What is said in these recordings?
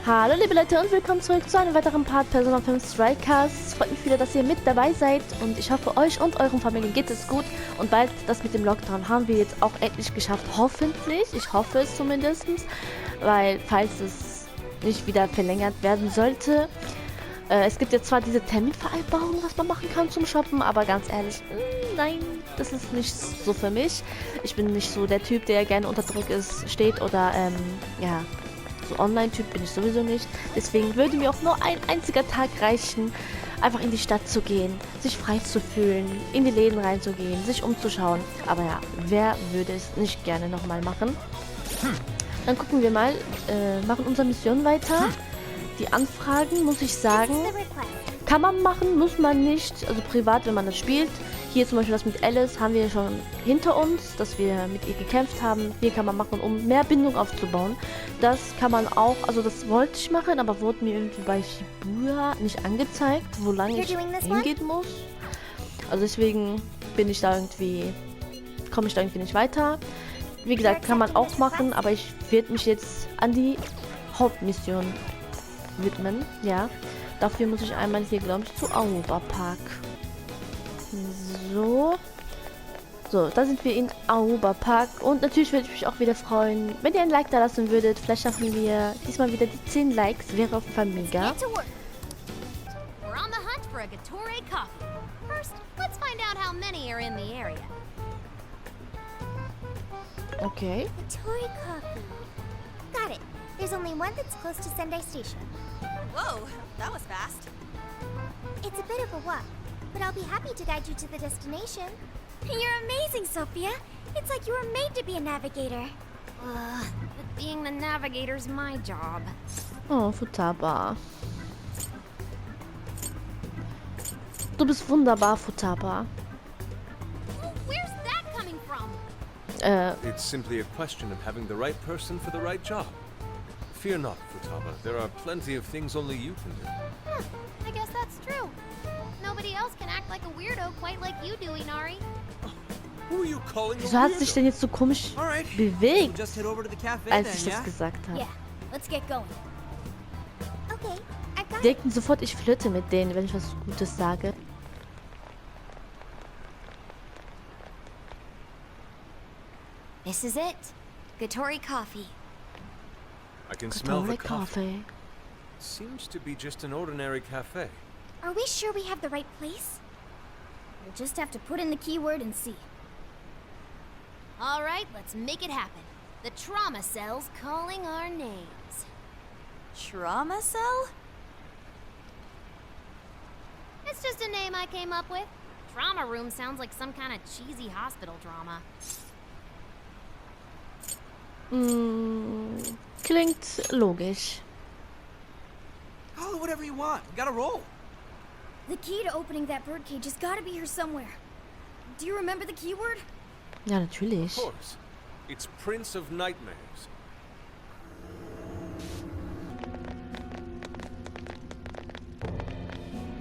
Hallo liebe Leute und willkommen zurück zu einem weiteren Part Persona 5 Strikers. Es freut mich wieder, dass ihr mit dabei seid und ich hoffe, euch und euren Familien geht es gut. Und bald, das mit dem Lockdown haben wir jetzt auch endlich geschafft, hoffentlich. Ich hoffe es zumindest, weil falls es nicht wieder verlängert werden sollte. Es gibt ja zwar diese Terminvereinbarung, was man machen kann zum Shoppen, aber ganz ehrlich, nein, das ist nicht so für mich. Ich bin nicht so der Typ, der gerne unter Druck steht oder ja... So Online-Typ bin ich sowieso nicht. Deswegen würde mir auch nur ein einziger Tag reichen, einfach in die Stadt zu gehen, sich frei zu fühlen, in die Läden reinzugehen, sich umzuschauen. Aber ja, wer würde es nicht gerne nochmal machen? Dann gucken wir mal, machen unsere Mission weiter. Die Anfragen, muss ich sagen, kann man machen, muss man nicht. Also privat, wenn man das spielt. Hier zum Beispiel das mit Alice haben wir schon hinter uns, dass wir mit ihr gekämpft haben. Hier kann man machen, um mehr Bindung aufzubauen. Das kann man auch, also das wollte ich machen, aber wurde mir irgendwie bei Shibuya nicht angezeigt, wo lange ich hingehen muss. Also deswegen bin ich da irgendwie, komme ich da irgendwie nicht weiter. Wie gesagt, kann man auch machen, aber ich werde mich jetzt an die Hauptmission widmen, ja. Dafür muss ich einmal hier, glaube ich, zu Aoba Park. So, da sind wir in Aoba Park und natürlich würde ich mich auch wieder freuen, wenn ihr ein Like da lassen würdet. Vielleicht schaffen wir diesmal wieder die 10 Likes, wäre auf jeden Fall mega. Okay. Got it. There's only one that's close to Sendai Station. Whoa, that was fast. It's a bit of a walk, but I'll be happy to guide you to the destination. You're amazing, Sophia. It's like you were made to be a navigator. But being the navigator's my job. Oh, Futaba. Du bist wunderbar, Futaba. Where's that coming from? It's simply a question of having the right person for the right job. Fear not, Futaba. There are plenty of things only you can do. Huh, I guess that's true. Nobody else can act like a weirdo quite like you do, Inari. Who are you calling a Wieso hat weirdo? sich denn jetzt so komisch bewegt, Just head over to the cafe als then, ich das yeah? gesagt habe? Yeah, let's get going. Okay, I've got it. Denken sofort, ich flirte mit denen, wenn ich was Gutes sage. This is it. Gatori coffee. I can smell the coffee. Kaffee. Seems to be just an ordinary cafe. Are we sure we have the right place? We'll just have to put in the keyword and see. All right, let's make it happen. The trauma cell's calling our names. Trauma cell? It's just a name I came up with. Trauma room sounds like some kind of cheesy hospital drama. Klingt logisch. Call it whatever you want. You gotta roll. The key to opening that birdcage has got to be here somewhere. Do you remember the keyword? Ja, Of natürlich. course. It's Prince of Nightmares.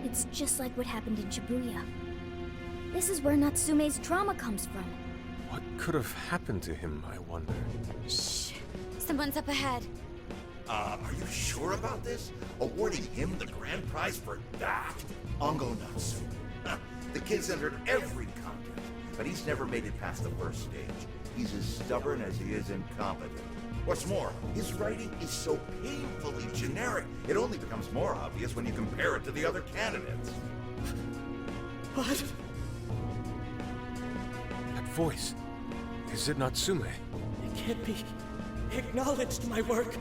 It's just like what happened in Shibuya. This is where Natsume's trauma comes from. What could have happened to him, I wonder? Shh. Someone's up ahead. Are you sure about this? Awarding him the grand prize for that? Ongo Natsume. The kid's entered every contest, but he's never made it past the first stage. He's as stubborn as he is incompetent. What's more, his writing is so painfully generic, it only becomes more obvious when you compare it to the other candidates. What? That voice. Is it Natsume? It can't be acknowledged, my work.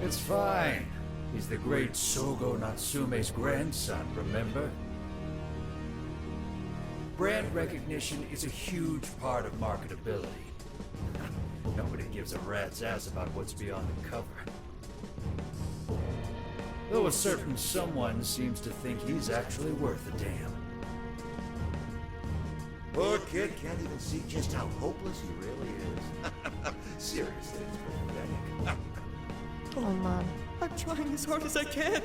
It's fine. He's the great Sogo Natsume's grandson, remember? Brand recognition is a huge part of marketability. Nobody gives a rat's ass about what's beyond the cover. Though a certain someone seems to think he's actually worth a damn. Poor kid can't even see just how hopeless he really is. Seriously, it's pathetic. Oh Mann. I'm trying as hard as I can.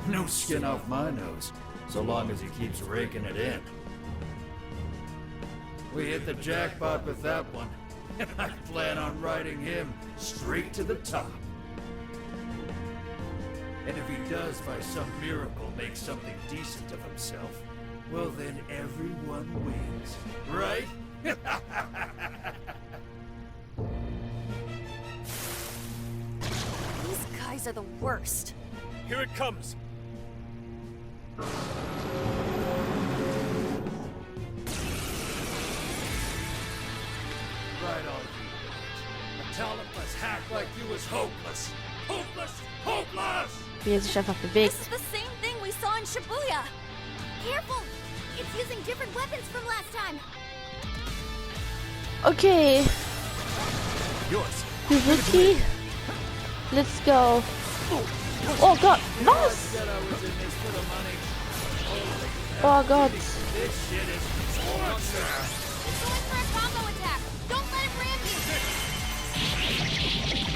No skin off my nose, so long as he keeps raking it in. We hit the jackpot with that one. and I plan on riding him straight to the top. And if he does by some miracle make something decent of himself, well then everyone wins, right? These guys are the worst. Here it comes. Right on you. A talentless hack like you is hopeless. Hopeless! Hopeless! Wie er sich einfach bewegt. This is the same thing we saw in Shibuya. Careful! It's using different weapons from last time. Okay, Yours. Suzuki. Let's go. Oh Gott, was? Oh Gott. This shit is torture! It's going for a combo attack. Don't let it ram you.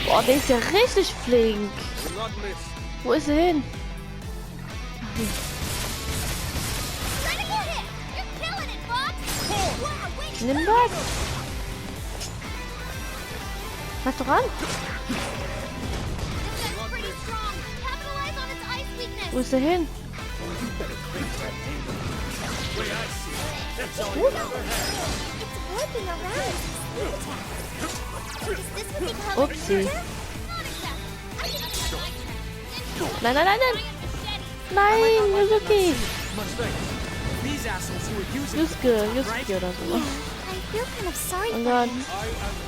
Boah, der ist ja richtig flink. Do not miss. Wo ist er hin? Critical hit! You're killing it, Fox! Wow, wait! Nimm das. Mach doch an. This guy's pretty strong. Capitalize on its ice weakness. Wo ist er hin? The way I see it, that's all you ever had. It's warping around. Is this what they call it? Upsi. Not exactly. I can understand my trick. Nein, nein, nein, nein. Buying a machete. Nein, Suzuki. Much thanks. These assholes who are using Yusuke, Yusuke oder so. I feel kind of sorry Oh for Gott. him.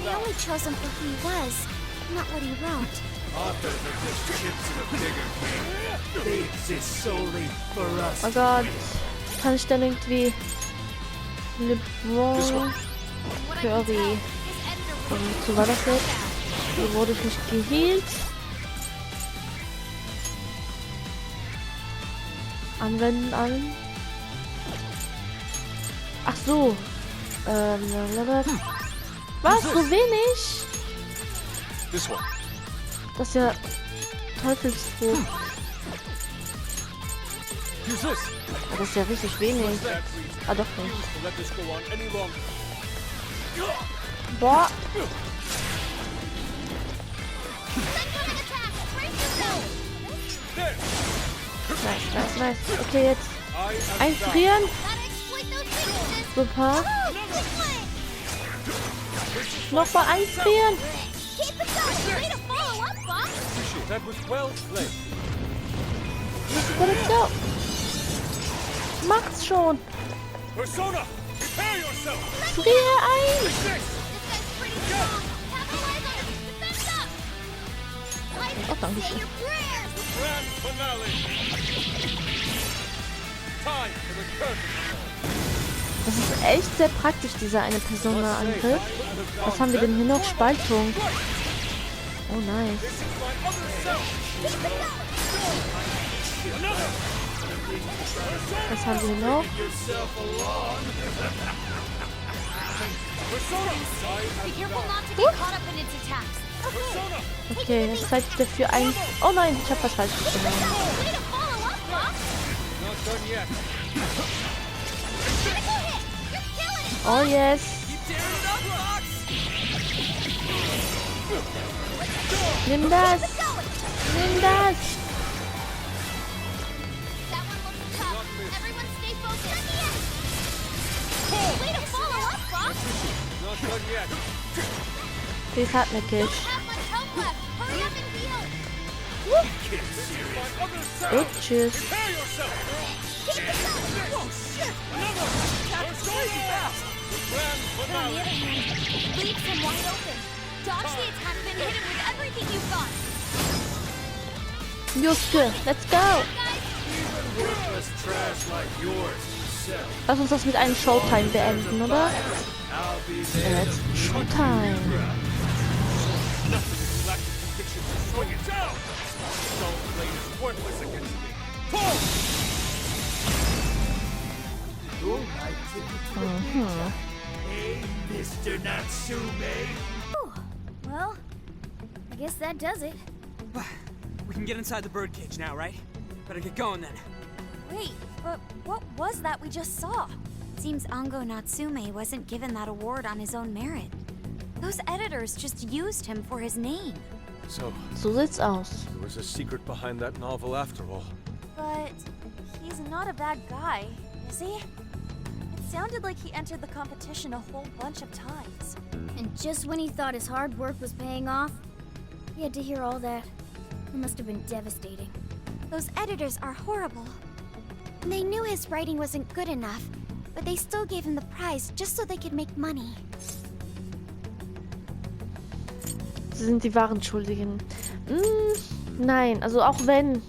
We only chose him for who he was, not what he wrote. Authors are just chips in a bigger game. They exist solely for us. Oh Gott. Kann ich denn irgendwie... Le Bon Curry. So war das jetzt. Hier wurde ich nicht geheilt. Anwenden an. Ach so. Was? So wenig? This one. Das ist ja Teufelsfrucht. Use this. Das ist ja richtig wenig. Ah, doch nicht. To let this go on any longer. Boah. There. Nice, nice, nice. Okay, jetzt I am einfrieren. Gotta exploit those weaknesses. Super. Oh, this way! Nochmal einfrieren. Keep it going! Way to follow up, Fox! appreciate that was well played. Let's go. Macht's schon. Persona, prepare yourself. Friere ein. This. This guy's pretty strong. Capitalize on its defense up. Oh, danke Say schön. your prayers! Grand finale. Time for the curtain. Das ist echt sehr praktisch, dieser eine Persona-Angriff. Was haben wir denn hier noch? Spaltung. Oh, nice. This is my other self. Another. Was haben wir hier noch? Persona. Be careful not to get caught up in its attacks. Persona. Okay, es zeigt dafür ein... Oh nein, ich habe was falsch gemacht. Way to follow up, Fox. Not done yet. Critical hit. You're killing it. Oh yes. Nimm das. Nimm das. That one looks tough. Everyone stay focused. Way to follow up, Fox. Not done yet. Die ist hartnäckig. Have much health left. Hurry up and heal. This is my other self. Und tschüss. Prepare yourself. Another. Persona. The grand On the finale. other hand, leaves him wide open. Dodge the attack, then hit him with everything you've got. Yusuke, let's go. Worthless trash like yours. Sell. Lass uns das mit einem Showtime beenden, oder? I'll be there. Jetzt Showtime. Nothing lacks conviction to swing it down. Dull blade is worthless against me. Pull. Good night to you. Hey, Mr. Natsume. Well, I guess that does it. We can get inside the birdcage now, right? Better get going then. Wait, but what was that we just saw? Seems Ango Natsume wasn't given that award on his own merit. Those editors just used him for his name. So, So sieht's aus. there was a secret behind that novel after all. But he's not a bad guy, is he? It sounded like he entered the competition a whole bunch of times. And just when he thought his hard work was paying off, he had to hear all that. It must have been devastating. Those editors are horrible. They knew his writing wasn't good enough, but they still gave him the prize just so they could make money. Sie sind die wahren Schuldigen. Nein, also auch wenn,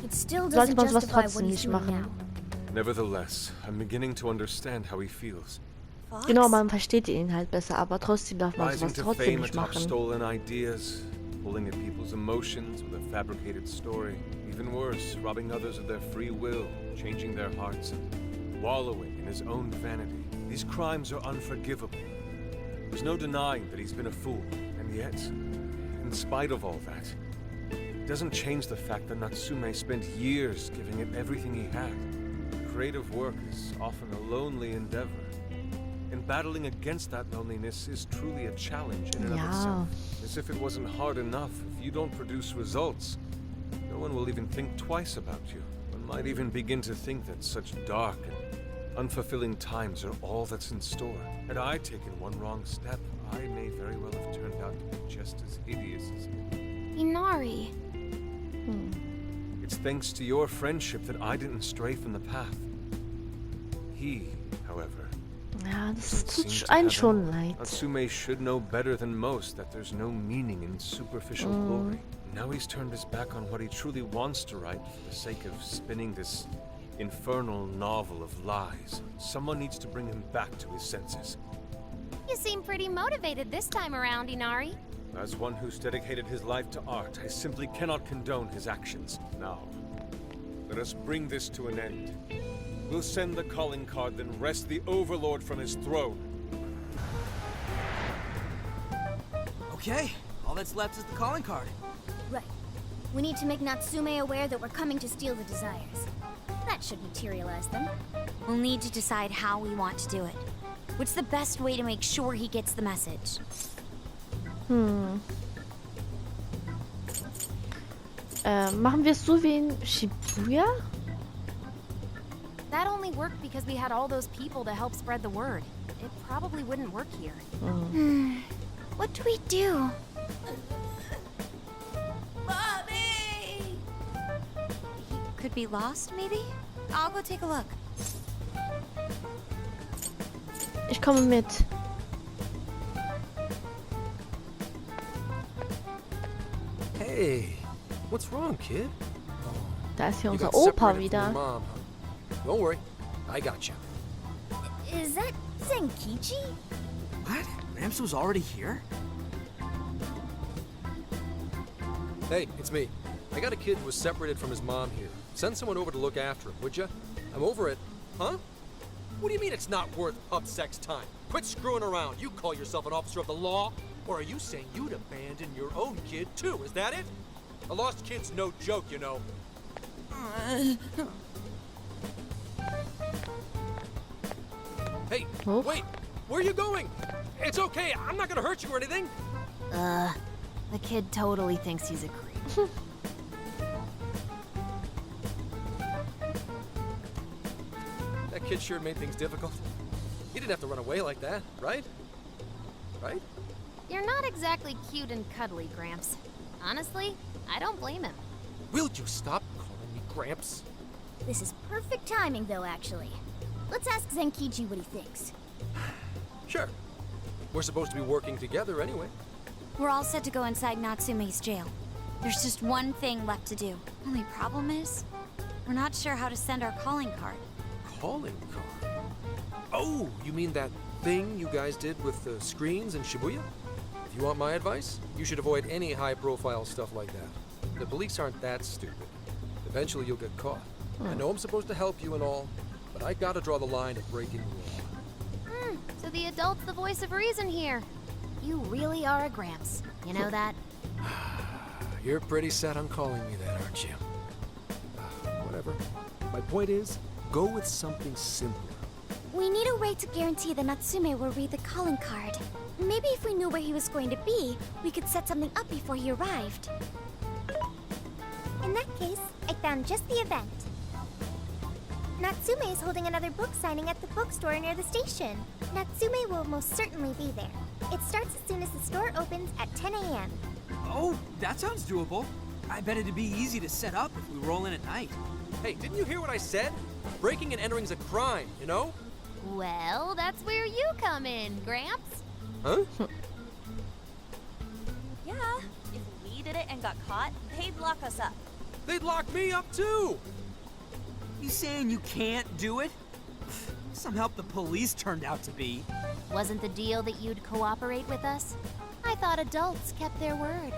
It still sollte doesn't man sowas justify what trotzdem he's nicht doing machen. now. Nevertheless, I'm beginning to understand how he feels. Fox? Genau, man versteht den Inhalt besser, aber trotzdem darf man Rising sowas to trotzdem fame nicht atop machen. stolen ideas, pulling at people's emotions with a fabricated story. Even worse, robbing others of their free will, changing their hearts, and wallowing in his own vanity. These crimes are unforgivable. There's no denying that he's been a fool, and yet, in spite of all that, it doesn't change the fact that Natsume spent years giving it everything he had. Creative work is often a lonely endeavor. And battling against that loneliness is truly a challenge in and of Ja. itself. As if it wasn't hard enough, if you don't produce results, no one will even think twice about you. One might even begin to think that such dark and unfulfilling times are all that's in store. Had I taken one wrong step, I may very well have turned out to be just as hideous as Inari. It's thanks to your friendship that I didn't stray from the path. He, however, Ja, das doesn't tut seem to einen have schon it. leid. Natsume should know better than most that there's no meaning in superficial glory. Now he's turned his back on what he truly wants to write for the sake of spinning this infernal novel of lies. Someone needs to bring him back to his senses. You seem pretty motivated this time around, Inari. As one who's dedicated his life to art, I simply cannot condone his actions. Now, let us bring this to an end. We'll send the calling card, then wrest the Overlord from his throne. Okay, all that's left is the calling card. Right. We need to make Natsume aware that we're coming to steal the desires. That should materialize them. We'll need to decide how we want to do it. What's the best way to make sure he gets the message? Machen wir es so wie in Shibuya? That only worked because we had all those people to help spread the word. It probably wouldn't work here. What do we do? Mommy! He could be lost, maybe? I'll go take a look. Ich komme mit. Hey, what's wrong, kid? Da ist hier You unser got Opa separated from your wieder. mom, huh? Don't worry, I got you. Is that Zenkichi? What? Gramps was already here? Hey, it's me. I got a kid who was separated from his mom here. Send someone over to look after him, would you? I'm over it. Huh? What do you mean it's not worth up-sex time? Quit screwing around. You call yourself an officer of the law? Or are you saying you'd abandon your own kid, too? Is that it? A lost kid's no joke, you know. Hey, Oh. wait! Where are you going? It's okay, I'm not gonna hurt you or anything. The kid totally thinks he's a creep. That kid sure made things difficult. He didn't have to run away like that, right? Right? You're not exactly cute and cuddly, Gramps. Honestly, I don't blame him. Will you stop calling me Gramps? This is perfect timing, though, actually. Let's ask Zenkichi what he thinks. Sure. We're supposed to be working together anyway. We're all set to go inside Natsume's jail. There's just one thing left to do. Only problem is, we're not sure how to send our calling card. Calling card? Oh, you mean that thing you guys did with the screens in Shibuya? If you want my advice, you should avoid any high-profile stuff like that. The police aren't that stupid. Eventually you'll get caught. I know I'm supposed to help you and all, but I gotta draw the line at breaking law. So the adult's the voice of reason here. You really are a Gramps. You know that? You're pretty set on calling me that, aren't you? Whatever. My point is, go with something simpler. We need a way to guarantee that Natsume will read the calling card. maybe if we knew where he was going to be, we could set something up before he arrived. In that case, I found just the event. Natsume is holding another book signing at the bookstore near the station. Natsume will most certainly be there. It starts as soon as the store opens at 10 a.m. Oh, that sounds doable. I bet it'd be easy to set up if we roll in at night. Hey, didn't you hear what I said? Breaking and entering's a crime, you know? Well, that's where you come in, Gramps. Huh? Yeah, if we did it and got caught, they'd lock us up. They'd lock me up too! You saying you can't do it? Some help the police turned out to be. Wasn't the deal that you'd cooperate with us? I thought adults kept their word.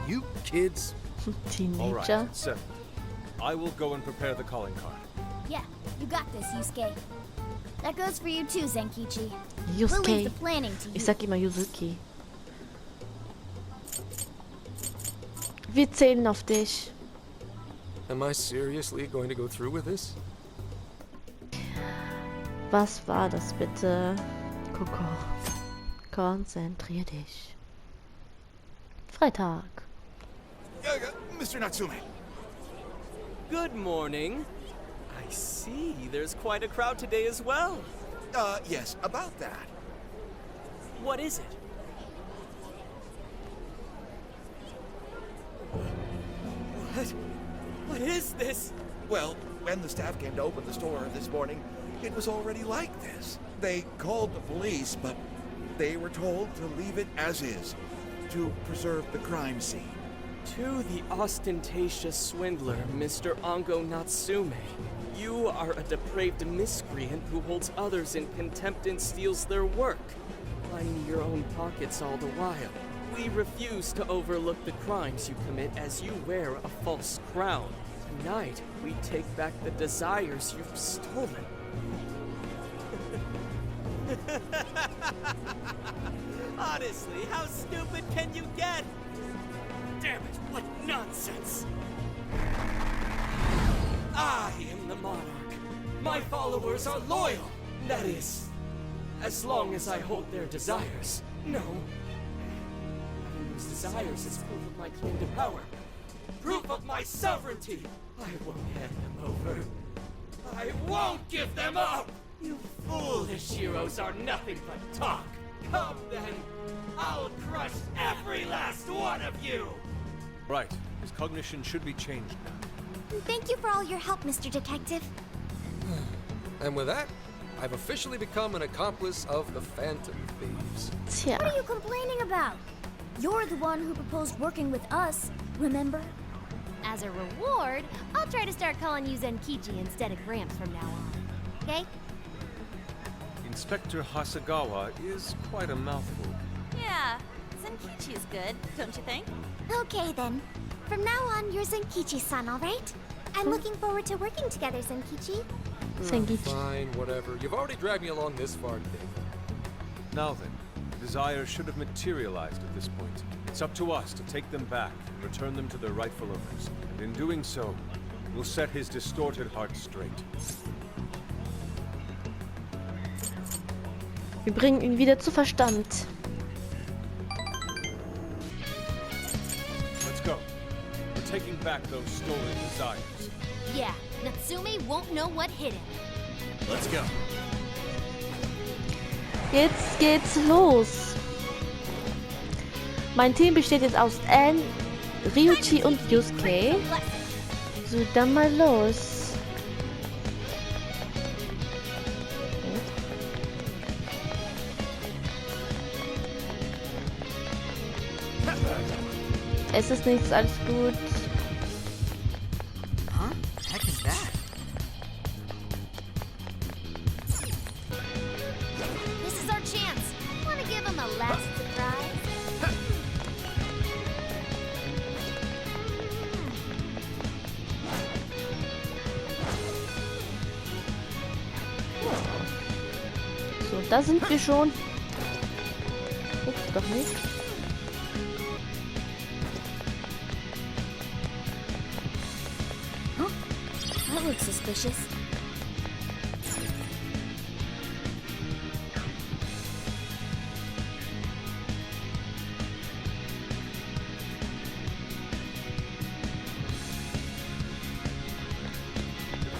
You kids. All right, Teenager. it's settled. I will go and prepare the calling card. Yeah, you got this, Yusuke. That goes for you too, Zenkichi. We'll leave Yusuke. the planning to you. Ich sag immer Yuzuki. Wir zählen auf dich. Am I seriously going to go through with this? Was war das bitte? Coco. Konzentrier dich. Freitag. Mr. Natsume. Good morning. I see there's quite a crowd today as well. Yes, about that. What is it? What is this? Well, when the staff came to open the store this morning, it was already like this. They called the police, but they were told to leave it as is, to preserve the crime scene. To the ostentatious swindler, Mr. Ongo Natsume. You are a depraved miscreant who holds others in contempt and steals their work, lining your own pockets all the while. We refuse to overlook the crimes you commit as you wear a false crown. Tonight, we take back the desires you've stolen. Honestly, how stupid can you get? Damn it, what nonsense! I am the monarch. My followers are loyal. That is, as long as I hold their desires. No. Having those desires is proof of my claim to power. Proof of my sovereignty. I won't hand them over. I won't give them up! You foolish heroes are nothing but talk. Come then, I'll crush every last one of you! Right, his cognition should be changed now. Thank you for all your help, Mr. Detective. And with that, I've officially become an accomplice of the Phantom Thieves. Tja. What are you complaining about? You're the one who proposed working with us, remember? As a reward, I'll try to start calling you Zenkichi instead of Gramps from now on. Okay? Inspector Hasegawa is quite a mouthful. Yeah, Zenkichi's good, don't you think? Okay then. From now on, you're Zenkichi-san, alright? I'm looking forward to working together, Zenkichi. Zenkichi. Fine, whatever. You've already dragged me along this far, Dave. Now then, the desire should have materialized at this point. It's up to us to take them back and return them to their rightful owners. And in doing so, we'll set his distorted heart straight. Wir bringen ihn wieder zu Verstand. Let's go. We're taking back those stolen desires. Yeah, Natsume won't know what hit him. Let's go. Jetzt geht's los. Mein Team besteht jetzt aus Anne, Ryuichi und Yusuke. So, dann mal los. Es ist nichts, alles gut. Huh? Heck is that? This is our chance. Wanna give him a last surprise? So, da sind wir schon. Ups, doch nicht. That looks suspicious.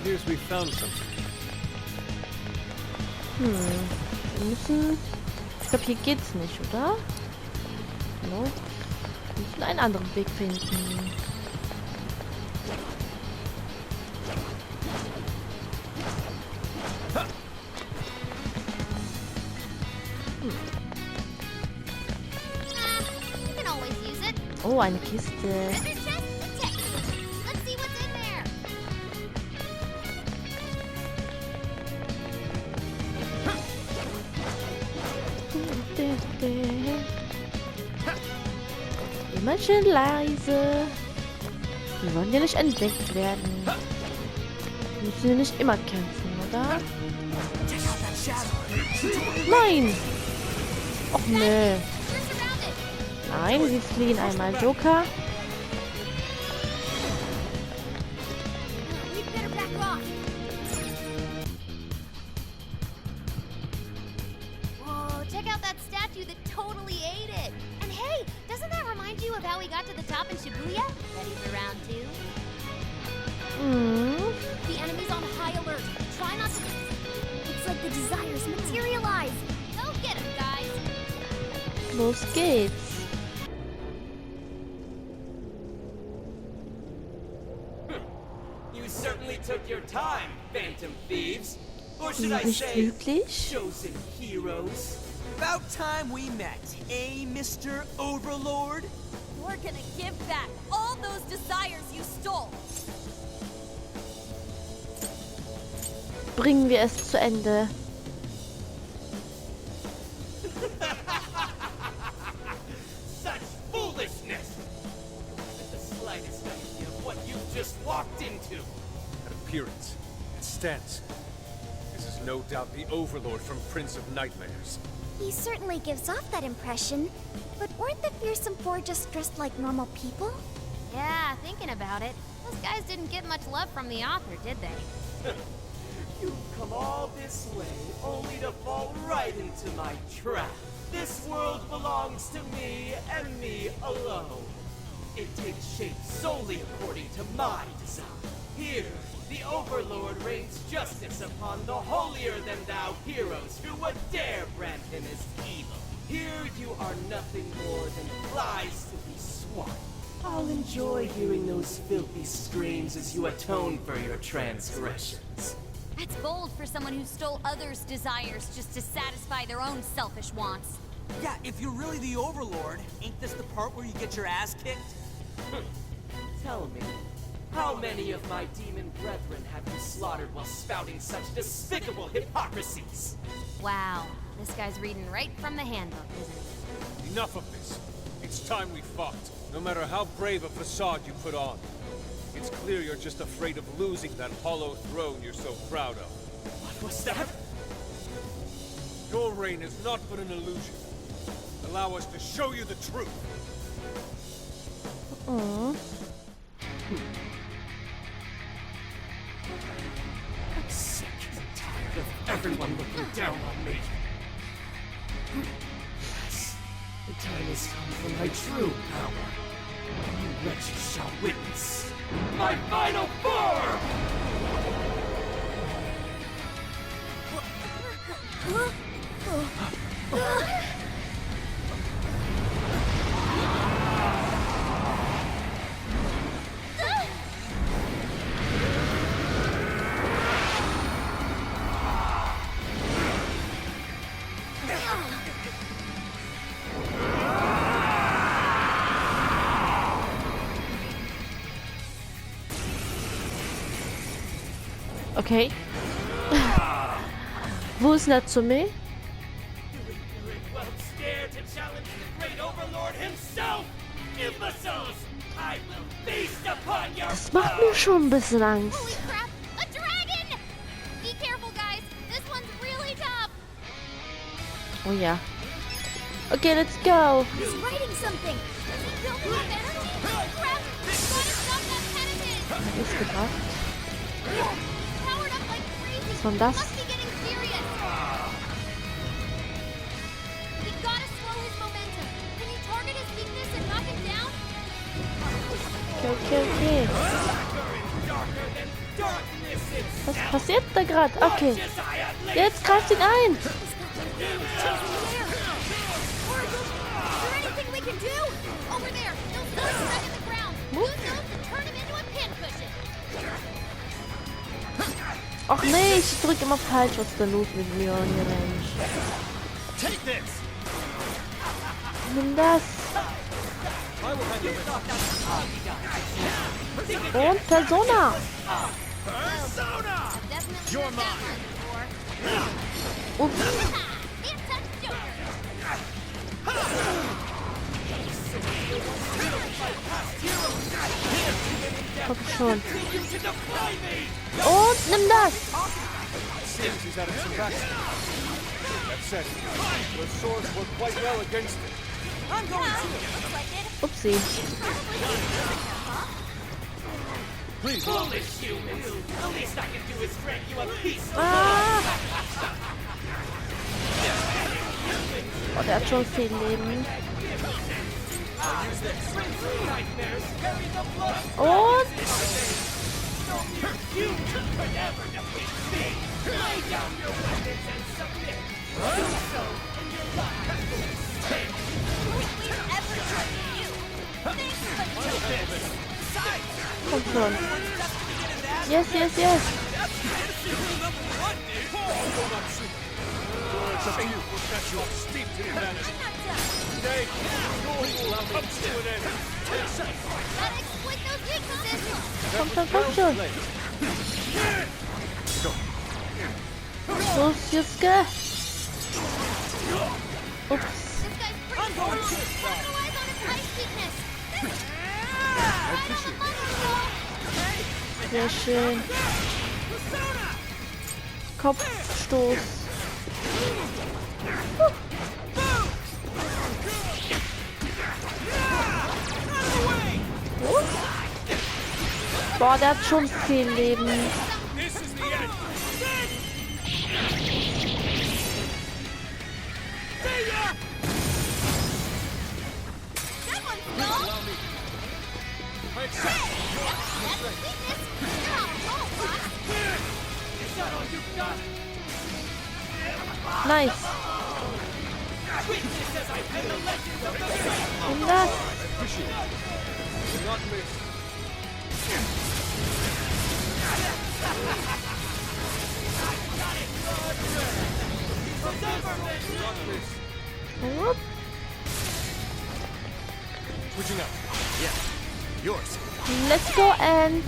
appears we found something. Wir müssen... Ich glaube, hier geht's nicht, oder? No. Wir müssen einen anderen Weg finden. Oh, eine Kiste. Immer schön leise. Wir wollen ja nicht entdeckt werden. Wir müssen ja nicht immer kämpfen, oder? Nein! Och nö. Nein, sie fliehen einmal. Joker. Whoa, check out that statue that totally ate it. And hey, doesn't that remind you of how we got to the top in Shibuya? That he's around too. The enemy's on high alert. Try not to... It's like the desires materialize. Go get him, guys. Los geht's. You certainly took your time, Phantom Thieves. Or should I say, Wirklich? chosen heroes. About time we met, eh, Mr. Overlord? We're gonna give back all those desires you stole. Bringen wir es zu Ende. Such foolishness! With the slightest idea of what you just walked into. That appearance, that stance. This is no doubt the Overlord from Prince of Nightmares. He certainly gives off that impression. But weren't the fearsome four just dressed like normal people? Yeah, thinking about it, those guys didn't get much love from the author, did they? You've come all this way only to fall right into my trap. This world belongs to me and me alone. It takes shape solely according to my design. Here, the Overlord rains justice upon the holier-than-thou heroes who would dare brand him as evil. Here you are nothing more than flies to be swatted. I'll enjoy hearing those filthy screams as you atone for your transgressions. That's bold for someone who stole others' desires just to satisfy their own selfish wants. Yeah, if you're really the Overlord, ain't this the part where you get your ass kicked? Tell me, how many of my demon brethren have you slaughtered while spouting such despicable hypocrisies? Wow, this guy's reading right from the handbook, isn't he? Enough of this. It's time we fought. No matter how brave a facade you put on. It's clear you're just afraid of losing that hollow throne you're so proud of. What was that? Your reign is not but an illusion. Allow us to show you the truth. Oh. I'm sick and tired of everyone looking down on me. Yes, the time has come for my true power. You wretches shall witness my final form! Okay. Wo ist Natsume? Won't dare to challenge the great Overlord himself! Imbeciles! I will feast upon your Das macht mir schon ein bisschen Angst. Holy crap! A dragon! Be careful, guys. This one's really tough. Oh ja. Okay, let's go. He's writing something. Is he building up energy? Crap! We gotta stop that pen of his! Hat nichts gebracht. Powered up like crazy. Was war denn das? Must be getting serious. We gotta slow his momentum. Can you target his weakness and knock him down? Okay, okay, okay. darker than darkness itself! Was passiert da gerade? Okay. Jetzt greift ihn ein. Is there anything we can do? Over there, those guns right in the ground. Use those to turn him into a pincushion. Ach nee, ich drück immer falsch. Was ist denn los mit mir hier, Mensch? Take this! Nimm das. Und Persona. You're mine! Ups. Komm schon. Und nimm das. Seems he's had some practice. That said, those swords work quite well against it. Upsi. Please. Foolish humans! The least I can do is grant you a piece of Ah. Oh, der hat schon viel Leben. nightmares. Carry the blood. Und You could never defeat me. Lay down your weapons and submit. Do so, and your life will be saved. komm schon. Yes, yes, yes. It's up to you. That's your steep to the advantage. Today, your will comes to an end. 10 seconds. Gotta exploit those weaknesses. Komm schon, komm schon. Los, Juske. Ups. This guy's pretty cool. Capitalize on his ice weakness. Sehr schön. Kopfstoß. Boah, der hat schon viel Leben. This is the end. That one's gone. That's a weakness. You're all wrong, boss. Is that all you got? Nice. Weakness as I pen the legends of the Und das. Appreciate it. Do not miss. Do not miss. Whoop. Switching up. Yeah. Yours. Let's go and.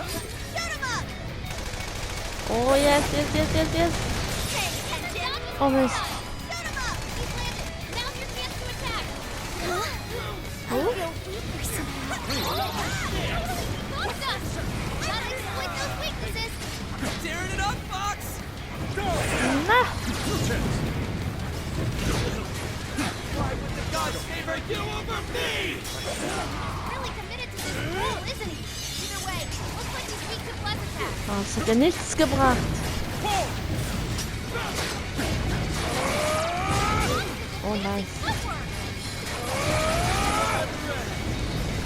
Oh yes, yes, yes, yes, yes. Oh Mist. Shut him up. He's landed. Now's your chance to attack. Oh. Both us. Gotta exploit those weaknesses. Tearing it up, Fox! Na. Why would the gods favor you over me? Really committed to this role, isn't he? Either way, looks like he's weak to blast attack. Oh, das hat ja nichts gebracht. Oh nice.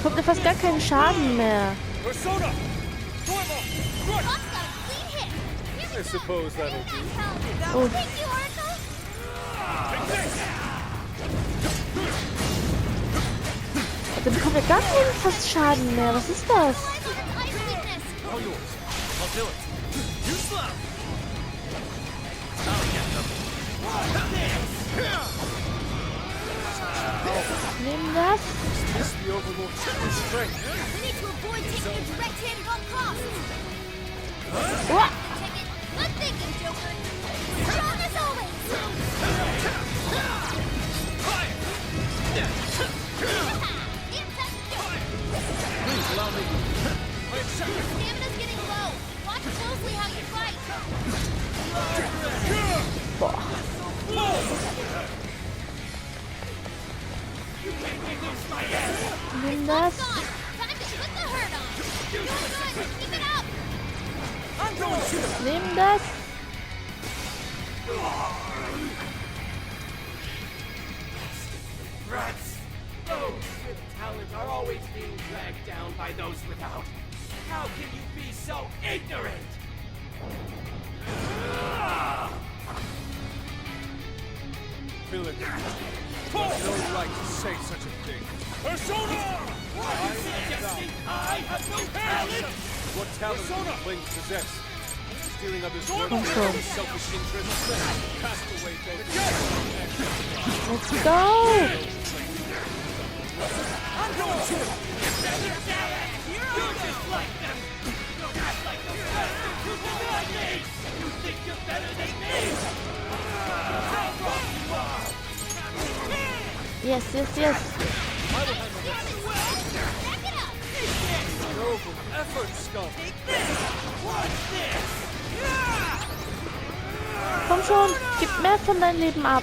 Kommt mir fast gar keinen Schaden mehr. Persona! Normal! Good! Fox got a clean hit. Here we I go. suppose that'll do. Oh. Thank you, Oracle. Der bekommt ja gar keinen fast Schaden mehr. Was ist das? Capitalize on his ice weakness. All yours. I'll do it. You slow. Nimm das. This the Overlord's true strength. We need to avoid taking a direct hit at all costs. What? Take it. Good thinking, Joker. Strong as always. Please allow me. I accept it. Stamina's getting low. Watch closely how you fight. Nimm das. Gone. Time to put the hurt on. Doing good. Keep it up. Nimm das. Rats! Those with talent are always being dragged down by those without. How can you be so ignorant? Villain, you have no right to say such a thing. Persona! I have no talent! What talent do you claim to possess? Stealing others' work for selfish interests? Castaway, Let's go! I'm going to! You're just like them! Don't act like the rest of people like me! You think you're better than me? How wrong you are! Yes, yes, yes. Noble effort, scum! Watch this! Komm schon, gib mehr von deinem Leben ab.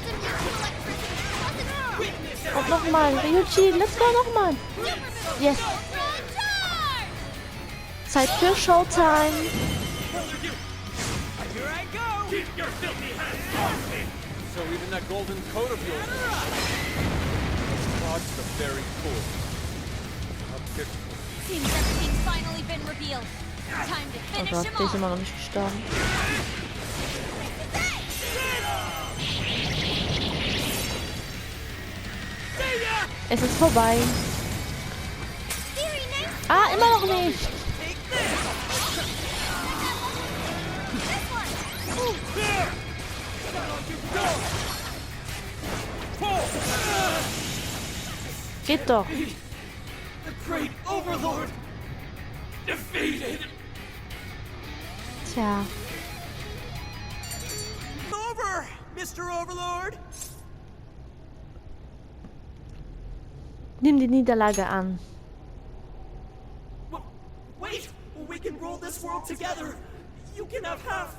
Und nochmal, Ryuji, let's go nochmal. Yes. Zeit für Showtime. Here I go! Keep your filthy hands off me! So even that golden coat of yours lodged the very core. How pitiful. Seems everything's finally been revealed. Time to Oh finish Gott, him der ist off. immer noch nicht gestorben. Es ist vorbei. Ah, immer noch nicht. Geht doch. The great overlord defeated. Tja. Over, Mr. Overlord. Nimm die Niederlage an. Wait, we can rule this world together. You can have half.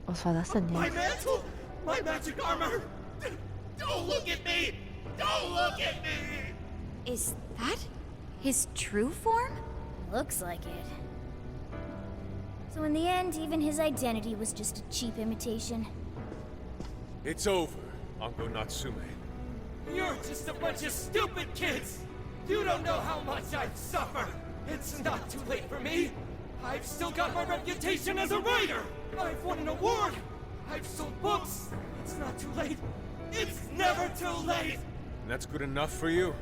Was war das denn My jetzt? mantle, my magic armor. Don't look at me. Don't look at me. Is that his true form? Looks like it. So in the end, even his identity was just a cheap imitation. It's over, Uncle Natsume. You're just a bunch of stupid kids. You don't know how much I've suffered. It's not too late for me. I've still got my reputation as a writer. I've won an award. I've sold books. It's not too late. It's never too late. And that's good enough for you?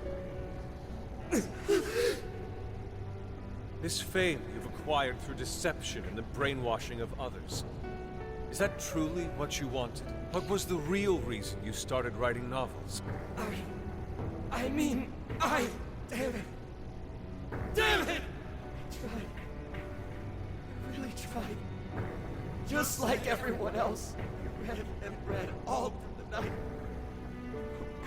This fame you've acquired through deception and the brainwashing of others. Is that truly what you wanted? What was the real reason you started writing novels? I mean, damn it. Damn it! I tried. I really tried. Just like everyone else. I read and read all through the night.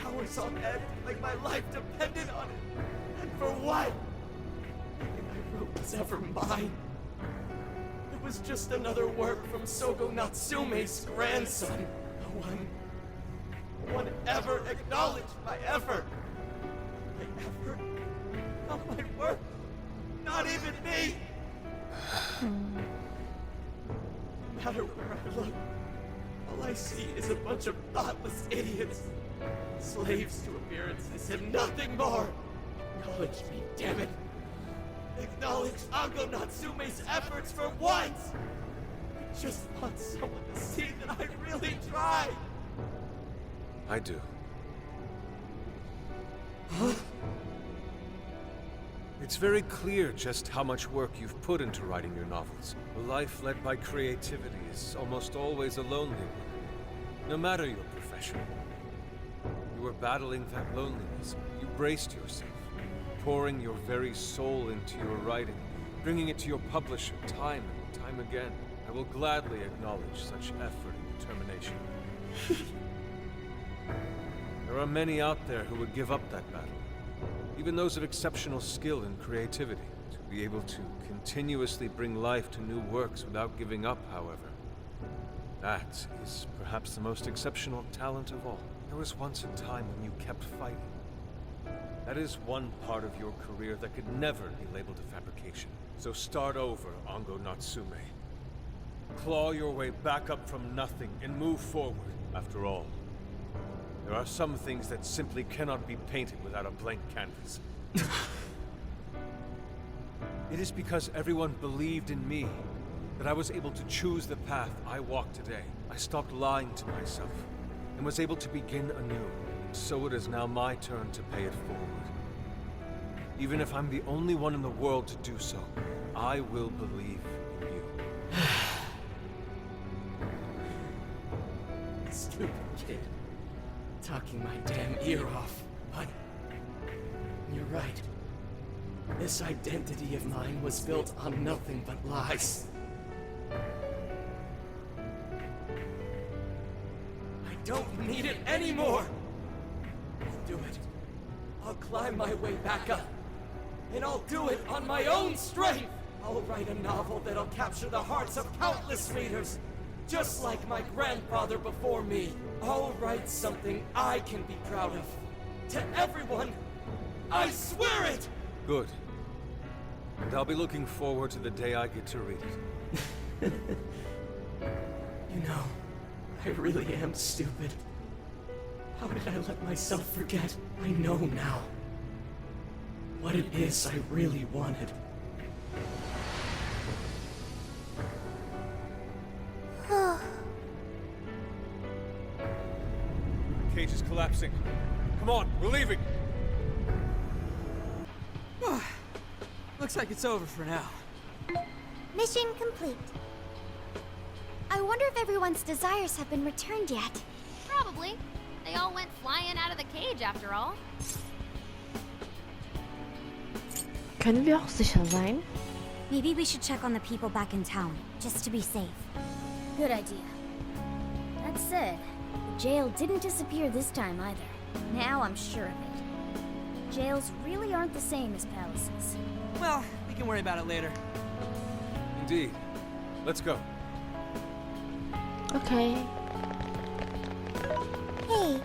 Hours on end, like my life depended on it. And for what? Nothing I wrote was ever mine. It was just another work from Sogo Natsume's grandson. No one ever acknowledged my effort. My effort? Not my work. Not even me. No matter where I look, all I see is a bunch of thoughtless idiots. Slaves to appearances and nothing more. Acknowledge me, damn it. Acknowledge Ango Natsume's efforts for once. I just want someone to see that I really tried. I do. Huh? It's very clear just how much work you've put into writing your novels. A life led by creativity is almost always a lonely one, no matter your profession. You were battling that loneliness. You braced yourself, pouring your very soul into your writing, bringing it to your publisher time and time again. I will gladly acknowledge such effort and determination. There are many out there who would give up that battle. Even those of exceptional skill and creativity. To be able to continuously bring life to new works without giving up, however. That is perhaps the most exceptional talent of all. There was once a time when you kept fighting. That is one part of your career that could never be labeled a fabrication. So start over, Ango Natsume. Claw your way back up from nothing and move forward. After all, there are some things that simply cannot be painted without a blank canvas. It is because everyone believed in me that I was able to choose the path I walk today. I stopped lying to myself and was able to begin anew. So it is now my turn to pay it forward. Even if I'm the only one in the world to do so, I will believe in you. Stupid kid. Talking my damn ear off. But you're right. This identity of mine was built on nothing but lies. I don't need it anymore! I'll do it. I'll climb my way back up. And I'll do it on my own strength! I'll write a novel that'll capture the hearts of countless readers, just like my grandfather before me. I'll write something I can be proud of. To everyone, I swear it! Good. And I'll be looking forward to the day I get to read it. You know, I really am stupid. How did I let myself forget? I know now what it is I really wanted. The cage is collapsing. Come on, we're leaving! Looks like it's over for now. Mission complete. I wonder if everyone's desires have been returned yet. Probably. They all went flying out of the cage after all. Können wir auch sicher sein? Maybe we should check on the people back in town, just to be safe. Good idea. That said, the jail didn't disappear this time either. Now I'm sure of it. Jails really aren't the same as palaces. Well, we can worry about it later. Indeed. Let's go. Okay. Hey,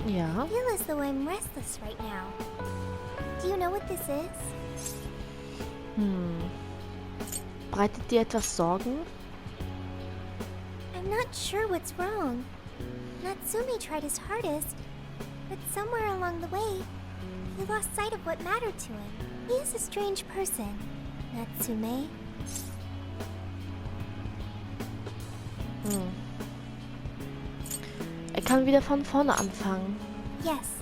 Ja. I feel as though I'm restless right now. Do you know what this is? Bereitet dir etwas Sorgen? I'm not sure what's wrong. Natsume tried his hardest, but somewhere along the way, he lost sight of what mattered to him. He is a strange person, Natsume. Er kann wieder von vorne anfangen. Yes,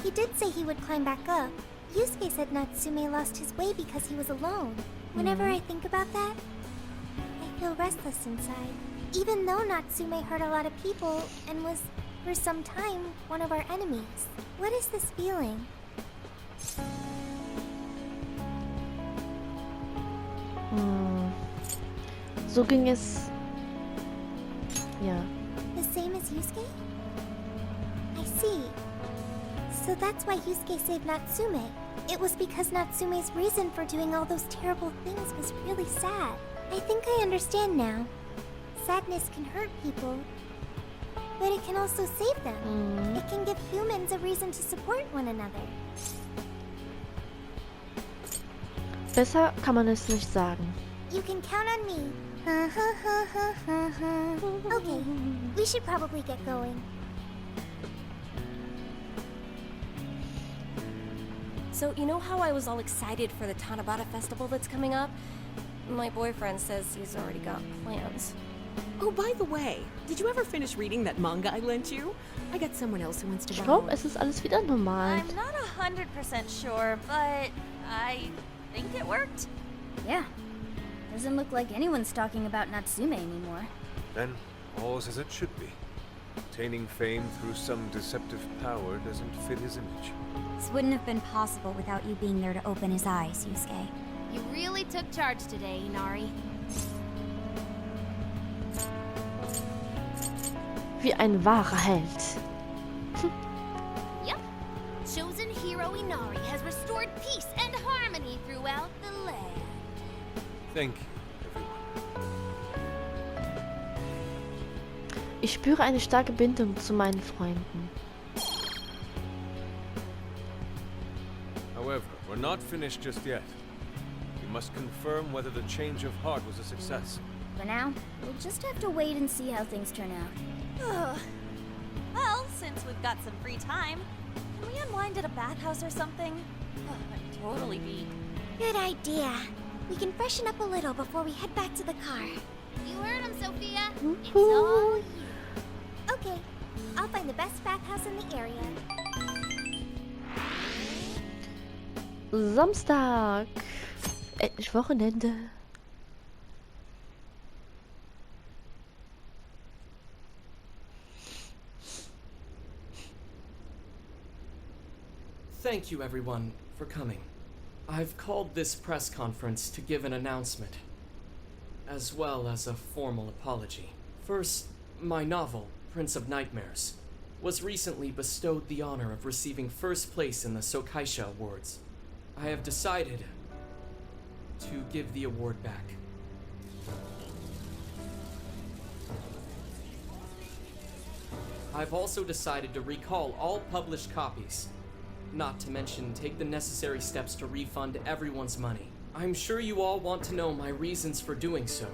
he did say he would climb back up. Yusuke said Natsume lost his way because he was alone. Whenever I think about that, I feel restless inside. Even though Natsume hurt a lot of people and was, for some time, one of our enemies. What is this feeling? So ging es... Ja. The same as Yusuke? I see. So that's why Yusuke saved Natsume. It was because Natsume's reason for doing all those terrible things was really sad. I think I understand now. Sadness can hurt people, but it can also save them. It can give humans a reason to support one another. Besser kann man es nicht sagen. You can count on me. Okay, we should probably get going. So, you know how I was all excited for the Tanabata festival that's coming up? My boyfriend says he's already got plans. Oh, by the way, did you ever finish reading that manga I lent you? I got someone else who wants to Ich borrow. glaube, es ist alles wieder normal. I'm not 100% sure, but I think it worked. Yeah. Doesn't look like anyone's talking about Natsume anymore. Then, all's as it should be. Obtaining fame through some deceptive power doesn't fit his image. This wouldn't have been possible without you being there to open his eyes, Yusuke. You really took charge today, Inari. Wie ein wahrer Held. Yep. Chosen hero Inari has restored peace and harmony throughout the land. Thank you, everyone. Ich spüre eine starke Bindung zu meinen Freunden. However, we're not finished just yet. We must confirm whether the change of heart was a success. For now, we'll just have to wait and see how things turn out. Well, since we've got some free time, can we unwind at a bathhouse or something? I'm totally be. Good idea. We can freshen up a little before we head back to the car. You heard him, Sophia. It's all you. Okay, I'll find the best bathhouse in the area. Samstag. Endlich Wochenende. Thank you, everyone, for coming. I've called this press conference to give an announcement, as well as a formal apology. First, my novel, Prince of Nightmares, was recently bestowed the honor of receiving first place in the Sokaisha Awards. I have decided to give the award back. I've also decided to recall all published copies, not to mention take the necessary steps to refund everyone's money. I'm sure you all want to know my reasons for doing so.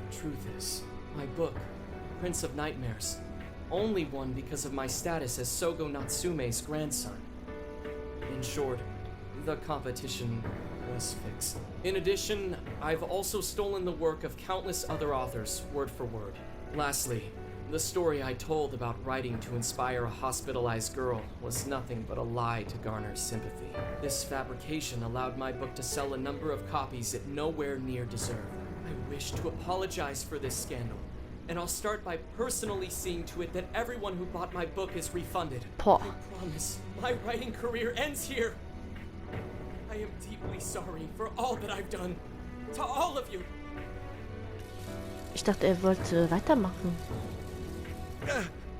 The truth is, my book, Prince of Nightmares, only won because of my status as Sogo Natsume's grandson. In short, the competition was fixed. In addition, I've also stolen the work of countless other authors, word for word. Lastly, the story I told about writing to inspire a hospitalized girl was nothing but a lie to garner sympathy. This fabrication allowed my book to sell a number of copies it nowhere near deserved. I wish to apologize for this scandal, and I'll start by personally seeing to it that everyone who bought my book is refunded. Poh. I promise, my writing career ends here. I am deeply sorry for all that I've done. To all of you. Ich dachte, wollte weitermachen.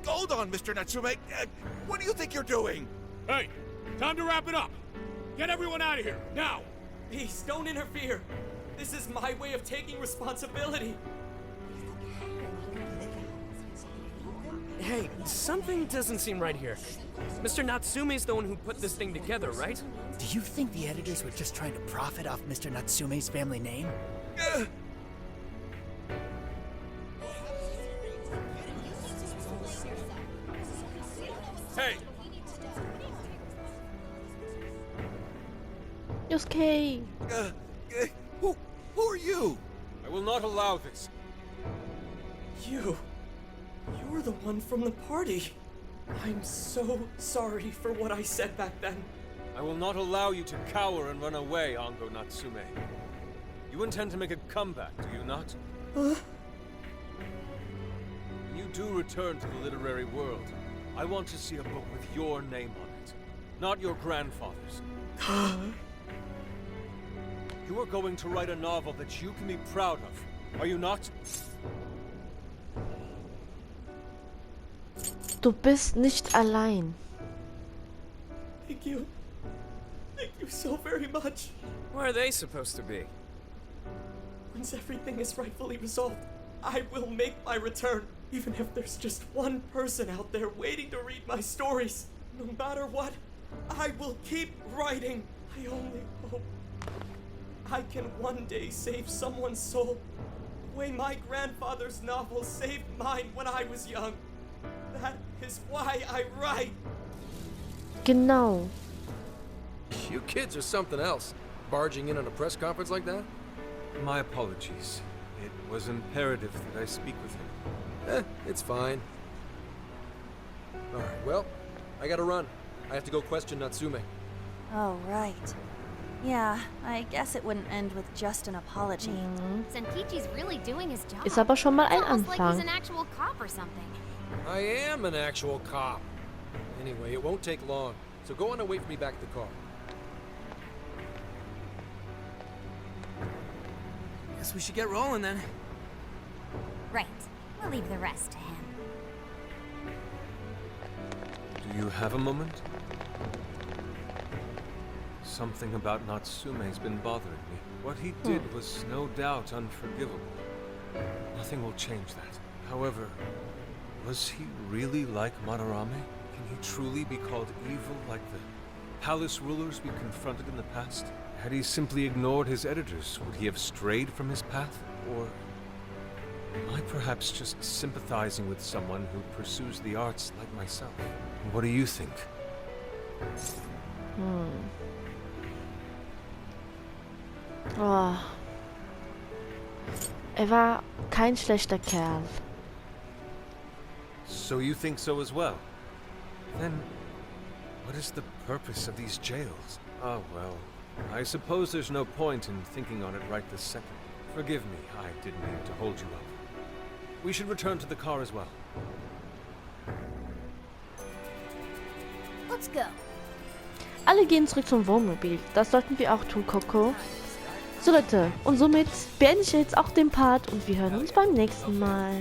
Hold on, Mr. Natsume. What do you think you're doing? Hey, time to wrap it up. Get everyone out of here, now. Please, don't interfere. This is my way of taking responsibility. Hey, something doesn't seem right here. Mr. Natsume's the one who put this thing together, right? Do you think the editors were just trying to profit off Mr. Natsume's family name? Hey! Yosuke! Who are you? I will not allow this. You're the one from the party. I'm so sorry for what I said back then. I will not allow you to cower and run away, Ango Natsume. You intend to make a comeback, do you not? Huh? When you do return to the literary world, I want to see a book with your name on it, not your grandfather's. You are going to write a novel that you can be proud of, are you not? Du bist nicht allein. Thank you. Thank you so very much. Where are they supposed to be? Once everything is rightfully resolved, I will make my return. Even if there's just one person out there waiting to read my stories. No matter what, I will keep writing. I only hope I can one day save someone's soul the way my grandfather's novel saved mine when I was young. That is why I write. Genau. You kids are something else. Barging in on a press conference like that? My apologies. It was imperative that I speak with him. It's fine. Alright, well, I gotta run. I have to go question Natsume. Oh, right. Yeah, I guess it wouldn't end with just an apology. Senkichi's really doing his job. Ist aber schon mal ein It's almost like he's Anfang. an actual cop or something. I am an actual cop. Anyway, it won't take long, so go on and wait for me back at the car. Guess we should get rolling then. Right. We'll leave the rest to him. Do you have a moment? Something about Natsume's been bothering me. What he did was no doubt unforgivable. Nothing will change that. However, was he really like Madarame? Can he truly be called evil like the palace rulers we confronted in the past? Had he simply ignored his editors, would he have strayed from his path? Or am I perhaps just sympathizing with someone who pursues the arts like myself? What do you think? Oh. Er war kein schlechter Kerl. So you think so as well? Then, what is the purpose of these jails? Oh well, I suppose there's no point in thinking on it right this second. Forgive me, I didn't mean to hold you up. We should return to the car as well. Let's go. Alle gehen zurück zum Wohnmobil. Das sollten wir auch tun, Coco. So Leute, und somit beende ich jetzt auch den Part und wir hören uns beim nächsten Mal.